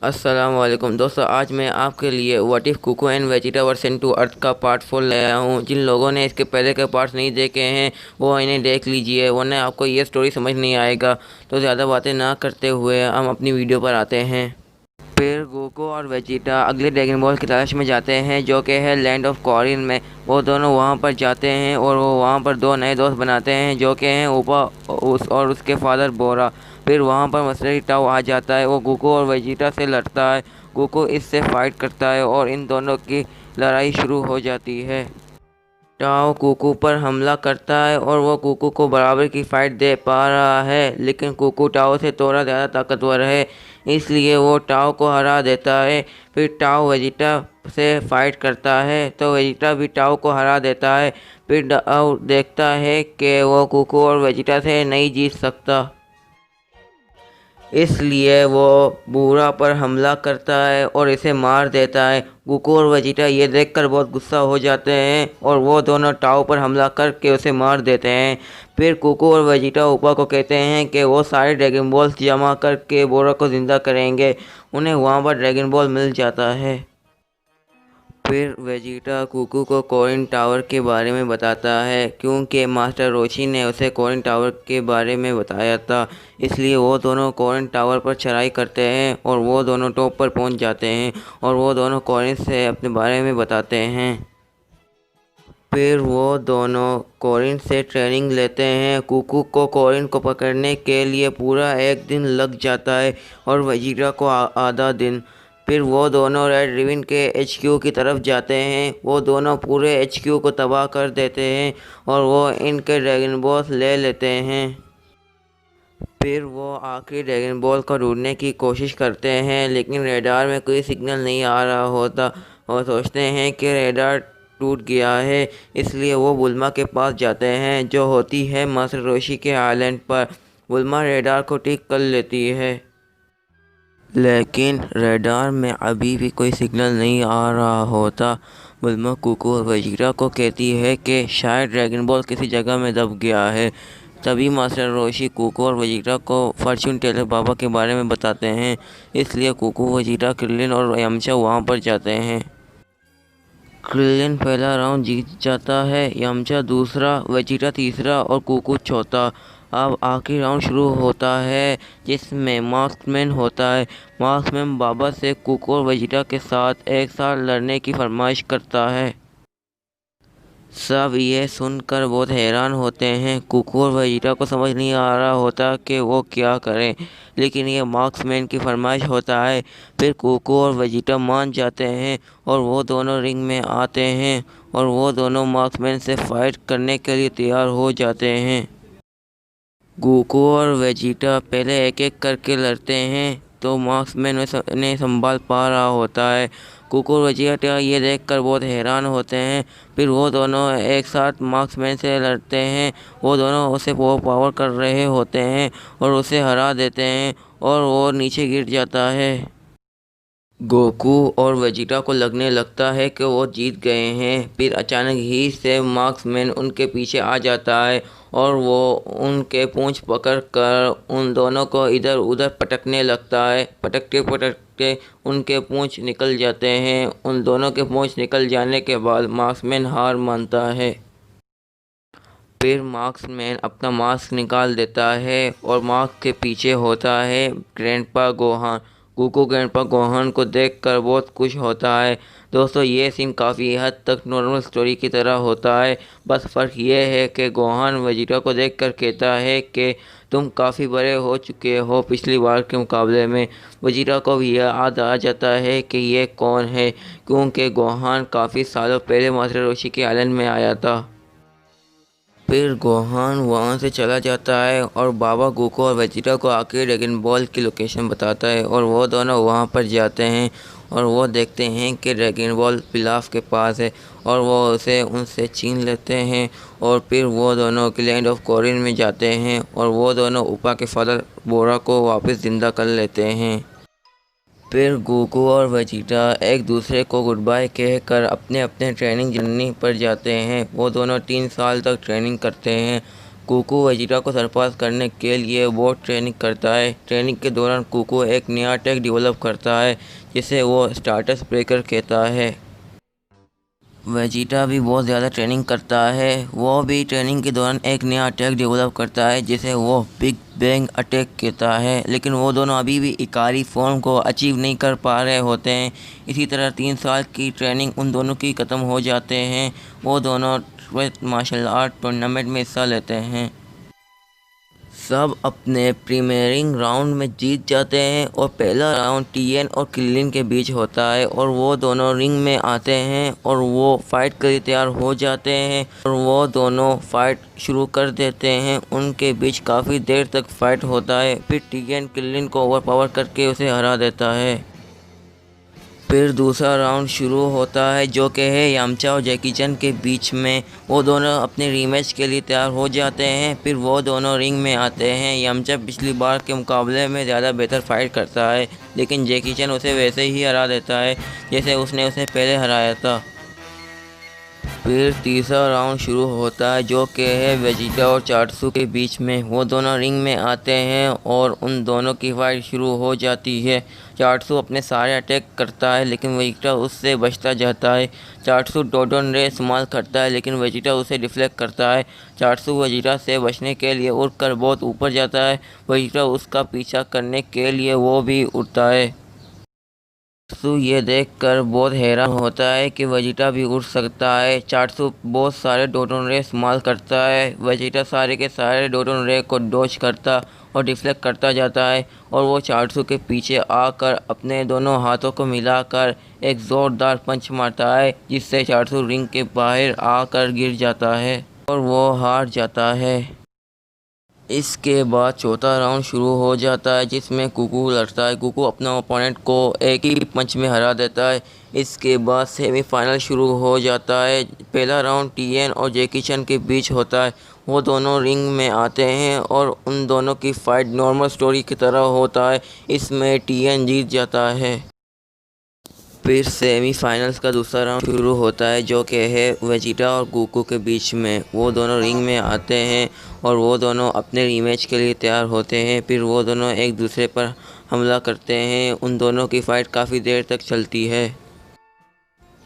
अस्सलाम वालेकुम दोस्तों, आज मैं आपके लिए what if Goku and Vegeta were sent to earth का पार्ट 4 ले आया हूँ। जिन लोगों ने इसके पहले के पार्ट्स नहीं देखे हैं वो इन्हें देख लीजिए, वरना आपको ये स्टोरी समझ नहीं आएगा। तो ज़्यादा बातें ना करते हुए हम अपनी वीडियो पर आते हैं। फिर गोकू और वेजिटा अगले ड्रैगन बॉल की तलाश में जाते हैं, जो कि है लैंड ऑफ कॉरिन में। वो दोनों वहाँ पर जाते हैं और वो वहाँ पर दो नए दोस्त बनाते हैं, जो कि हैं ऊपा और उसके फादर बोरा। फिर वहाँ पर मसरी टाओ आ जाता है। वो गोकू और वेजिटा से लड़ता है। गोकू इससे फाइट करता है और इन दोनों की लड़ाई शुरू हो जाती है। टाओ कुकू पर हमला करता है और वो कुकू को बराबर की फाइट दे पा रहा है, लेकिन कुकू टाओ से थोड़ा ज़्यादा ताकतवर है, इसलिए वो टाओ को हरा देता है। फिर टाओ वेजिटा से फाइट करता है तो वेजिटा भी टाओ को हरा देता है। फिर टाओ देखता है कि वो कुकू और वेजिटा से नहीं जीत सकता, इसलिए वो बूढ़ा पर हमला करता है और इसे मार देता है। गोकू और वेजिटा ये देखकर बहुत गुस्सा हो जाते हैं और वो दोनों टाओ पर हमला करके उसे मार देते हैं। फिर गोकू और वेजिटा ऊपा को कहते हैं कि वो सारे ड्रैगन बॉल्स जमा करके बोरा को ज़िंदा करेंगे। उन्हें वहाँ पर ड्रैगन बॉल मिल जाता है। फिर वेजिटा कुकू को कोरिन टावर के बारे में बताता है, क्योंकि मास्टर रोशी ने उसे कोरिन टावर के बारे में बताया था। इसलिए वो दोनों कोरिन टावर पर चढ़ाई करते हैं और वो दोनों टॉप पर पहुंच जाते हैं और वो दोनों कोरिन से अपने बारे में बताते हैं। फिर वो दोनों कोरिन से ट्रेनिंग लेते हैं। कुकू को कोरिन को पकड़ने के लिए पूरा एक दिन लग जाता है और वेजिटा को आधा दिन। फिर वो दोनों रेड रिबन के एचक्यू की तरफ जाते हैं। वो दोनों पूरे एचक्यू को तबाह कर देते हैं और वो इनके ड्रैगन बॉल्स ले लेते हैं। फिर वो आखिरी ड्रैगन बॉल को ढूंढने की कोशिश करते हैं, लेकिन रेडार में कोई सिग्नल नहीं आ रहा होता और सोचते हैं कि रेडार टूट गया है। इसलिए वो बुल्मा के पास जाते हैं, जो होती है मास्टर रोशी के आइलैंड पर। बुल्मा रेडार को ठीक कर लेती है, लेकिन रेडार में अभी भी कोई सिग्नल नहीं आ रहा होता। बुल्मा कुकू और वेजिटा को कहती है कि शायद ड्रैगन बॉल किसी जगह में दब गया है। तभी मास्टर रोशी कुकू और वेजिटा को फॉर्च्यून टेलर बाबा के बारे में बताते हैं। इसलिए कुकू, वेजिटा, क्रिलिन और यामचा वहाँ पर जाते हैं। क्रिलिन पहला राउंड जीत जाता है, यामचा दूसरा, वेजिटा तीसरा और कुकू चौथा। अब आखिरी राउंड शुरू होता है, जिसमें मार्क्समैन होता है। मार्क्समैन बाबा से कुकू और वेजिटा के साथ एक साथ लड़ने की फरमाइश करता है। सब ये सुनकर बहुत हैरान होते हैं। कुकू और वेजिटा को समझ नहीं आ रहा होता कि वो क्या करें, लेकिन ये मार्क्समैन की फरमाइश होता है। फिर कुकू और वेजिटा मान जाते हैं और वो दोनों रिंग में आते हैं और वो दोनों मार्क्समैन से फाइट करने के लिए तैयार हो जाते हैं। गोकू और वेजिटा पहले एक एक करके लड़ते हैं, तो मार्क्समैन उन्हें संभाल पा रहा होता है। गोकू और वेजिटा ये देखकर बहुत हैरान होते हैं। फिर वो दोनों एक साथ मार्क्समैन से लड़ते हैं। वो दोनों उसे पावर कर रहे होते हैं और उसे हरा देते हैं और वो नीचे गिर जाता है। गोकू और वेजिटा को लगने लगता है कि वो जीत गए हैं। फिर अचानक ही से मार्क्समैन उनके पीछे आ जाता है और वो उनके पूंछ पकड़कर उन दोनों को इधर उधर पटकने लगता है। पटकते पटकते उनके पूंछ निकल जाते हैं। उन दोनों के पूंछ निकल जाने के बाद मार्क्समैन हार मानता है। फिर मार्क्समैन अपना मास्क निकाल देता है और मास्क के पीछे होता है grandpa Gohan. Goku grandpa Gohan को देखकर बहुत खुश होता है। दोस्तों, ये सीन काफ़ी हद तक नॉर्मल स्टोरी की तरह होता है, बस फ़र्क ये है कि गोहान वेजिटा को देखकर कहता है कि तुम काफ़ी बड़े हो चुके हो पिछली बार के मुकाबले में। वेजिटा को भी याद आ जाता है कि ये कौन है, क्योंकि गोहान काफ़ी सालों पहले मास्टर रोशी के आइलैंड में आया था। फिर गोहान वहाँ से चला जाता है और बाबा गोकू और वेजिटा को आखिरी ड्रैगन बॉल की लोकेशन बताता है और वो दोनों वहाँ पर जाते हैं और वो देखते हैं कि ड्रैगन बॉल पिलाफ के पास है और वो उसे उनसे छीन लेते हैं। और फिर वो दोनों लैंड ऑफ कोरिन में जाते हैं और वो दोनों उपा के फादर बोरा को वापस ज़िंदा कर लेते हैं। फिर गोकू और वेजिटा एक दूसरे को गुड बाय कहकर अपने अपने ट्रेनिंग जर्नी पर जाते हैं। वो दोनों 3 साल तक ट्रेनिंग करते हैं। कुकू वेजिटा को सरपास करने के लिए बहुत ट्रेनिंग करता है। ट्रेनिंग के दौरान कुकू एक नया अटैक डेवलप करता है जिसे वो स्टार्टस ब्रेकर कहता है। वेजिटा भी बहुत ज़्यादा ट्रेनिंग करता है। वो भी ट्रेनिंग के दौरान एक नया अटैक डेवलप करता है जिसे वो बिग बैंग अटैक कहता है, लेकिन वो दोनों अभी भी इकारी फॉर्म को अचीव नहीं कर पा रहे होते हैं। इसी तरह 3 साल की ट्रेनिंग उन दोनों की ख़त्म हो जाते हैं। वो दोनों मार्शल आर्ट टूर्नामेंट में हिस्सा लेते हैं। सब अपने प्रीमियरिंग राउंड में जीत जाते हैं और पहला राउंड टीएन और किलिन के बीच होता है और वो दोनों रिंग में आते हैं और वो फाइट के लिए तैयार हो जाते हैं और वो दोनों फाइट शुरू कर देते हैं। उनके बीच काफ़ी देर तक फाइट होता है। फिर टीएन किलिन को ओवरपावर करके उसे हरा देता है। फिर दूसरा राउंड शुरू होता है जो कि है यामचा और जैकी चैन के बीच में। वो दोनों अपने रीमैच के लिए तैयार हो जाते हैं। फिर वो दोनों रिंग में आते हैं। यामचा पिछली बार के मुकाबले में ज़्यादा बेहतर फाइट करता है, लेकिन जैकी चैन उसे वैसे ही हरा देता है जैसे उसने उसे पहले हराया था। फिर तीसरा राउंड शुरू होता है जो कि है वेजिटा और चाटसू के बीच में। वो दोनों रिंग में आते हैं और उन दोनों की फाइट शुरू हो जाती है। चाटसू अपने सारे अटैक करता है लेकिन वेजिटा उससे बचता जाता है। चाटसू डोडोन रे इस्तेमाल करता है लेकिन वेजिटा उसे डिफ्लेक्ट करता है। चाटसू वेजिटा से बचने के लिए उड़कर बहुत ऊपर जाता है। वेजिटा उसका पीछा करने के लिए वो भी उड़ता है। चाटसू ये देखकर बहुत हैरान होता है कि वेजिटा भी उड़ सकता है। चाटसू बहुत सारे डोडोन रे इस्तेमाल करता है। वेजिटा सारे के सारे डोडोन रे को डॉज करता और डिफ्लेक्ट करता जाता है और वो चाटसू के पीछे आकर अपने दोनों हाथों को मिलाकर एक ज़ोरदार पंच मारता है जिससे चाटसू रिंग के बाहर आकर गिर जाता है और वो हार जाता है। इसके बाद चौथा राउंड शुरू हो जाता है जिसमें कुकू लड़ता है। कुकू अपना ओपोनेंट को एक ही पंच में हरा देता है। इसके बाद सेमीफाइनल शुरू हो जाता है। पहला राउंड टीएन और जैकी चैन के बीच होता है। वो दोनों रिंग में आते हैं और उन दोनों की फाइट नॉर्मल स्टोरी की तरह होता है। इसमें टीएन जीत जाता है। फिर सेमीफाइनल्स का दूसरा राउंड शुरू होता है जो कि है वेजिटा और गोकू के बीच में। वो दोनों रिंग में आते हैं और वो दोनों अपने रीमैच के लिए तैयार होते हैं। फिर वो दोनों एक दूसरे पर हमला करते हैं। उन दोनों की फ़ाइट काफ़ी देर तक चलती है।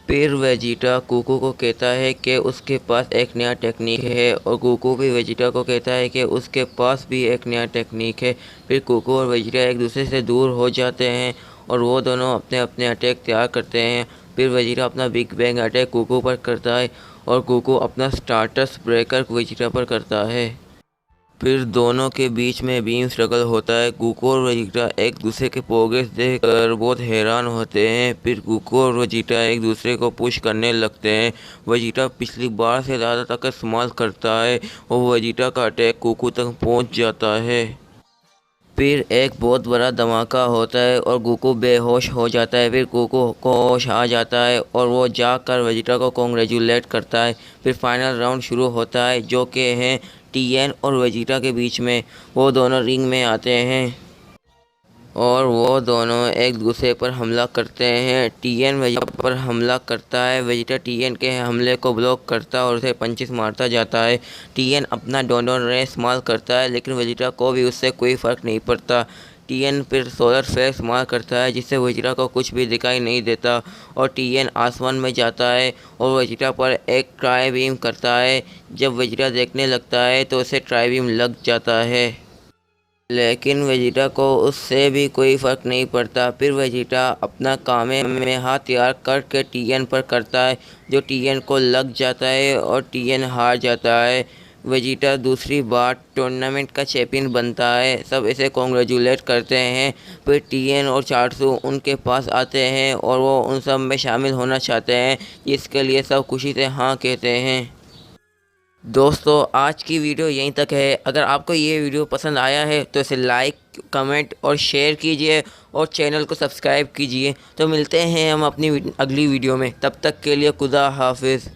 फिर वेजिटा गोकू को कहता है कि उसके पास एक नया टेक्निक है और गोकू भी वेजिटा को कहता है कि उसके पास भी एक नया टेक्निक है। फिर गोकू और वेजिटा एक दूसरे से दूर हो जाते हैं और वो दोनों अपने अपने अटैक तैयार करते हैं। फिर वेजिटा अपना बिग बैंग अटैक गोकू पर करता है और गोकू अपना स्टार्टस ब्रेकर वेजिटा पर करता है। फिर दोनों के बीच में बीम स्ट्रगल होता है। गोकू और वेजिटा एक दूसरे के प्रोग्रेस देखकर बहुत हैरान होते हैं। फिर गोकू और वेजिटा एक दूसरे को पुश करने लगते हैं। वेजिटा पिछली बार से ज़्यादा ताकत इस्तेमाल करता है और वेजिटा का अटैक गोकू तक पहुंच जाता है। फिर एक बहुत बड़ा धमाका होता है और गोकू बेहोश हो जाता है। फिर गोकू को होश आ जाता है और वो जाकर वेजिटा को कॉन्ग्रेचुलेट करता है। फिर फाइनल राउंड शुरू होता है जो कि है टीएन और वेजिटा के बीच में। वो दोनों रिंग में आते हैं और वो दोनों एक दूसरे पर हमला करते हैं। टीएन वेजिटा पर हमला करता है। वेजिटा टीएन के हमले को ब्लॉक करता और उसे पंचेस मारता जाता है। टीएन अपना डोडोन रे इस्तेमाल करता है लेकिन वेजिटा को भी उससे कोई फ़र्क नहीं पड़ता। टीएन फिर सोलर फ्लेयर इस्तेमाल करता है जिससे वेजिटा को कुछ भी दिखाई नहीं देता और टीएन आसमान में जाता है और वेजिटा पर एक ट्राई बीम करता है। जब वेजिटा देखने लगता है तो उसे ट्राई बीम लग जाता है, लेकिन वेजिटा को उससे भी कोई फ़र्क नहीं पड़ता। फिर वेजिटा अपना कामे में हाथ तैयार करके टीएन पर करता है जो टीएन को लग जाता है और टीएन हार जाता है। वेजिटा दूसरी बार टूर्नामेंट का चैंपियन बनता है। सब इसे कॉन्ग्रेचुलेट करते हैं। फिर टीएन और चाटसू उनके पास आते हैं और वो उन सब में शामिल होना चाहते हैं, जिसके लिए सब खुशी से हाँ कहते हैं। दोस्तों, आज की वीडियो यहीं तक है। अगर आपको ये वीडियो पसंद आया है तो इसे लाइक, कमेंट और शेयर कीजिए और चैनल को सब्सक्राइब कीजिए। तो मिलते हैं हम अपनी अगली वीडियो में। तब तक के लिए खुदा हाफिज़।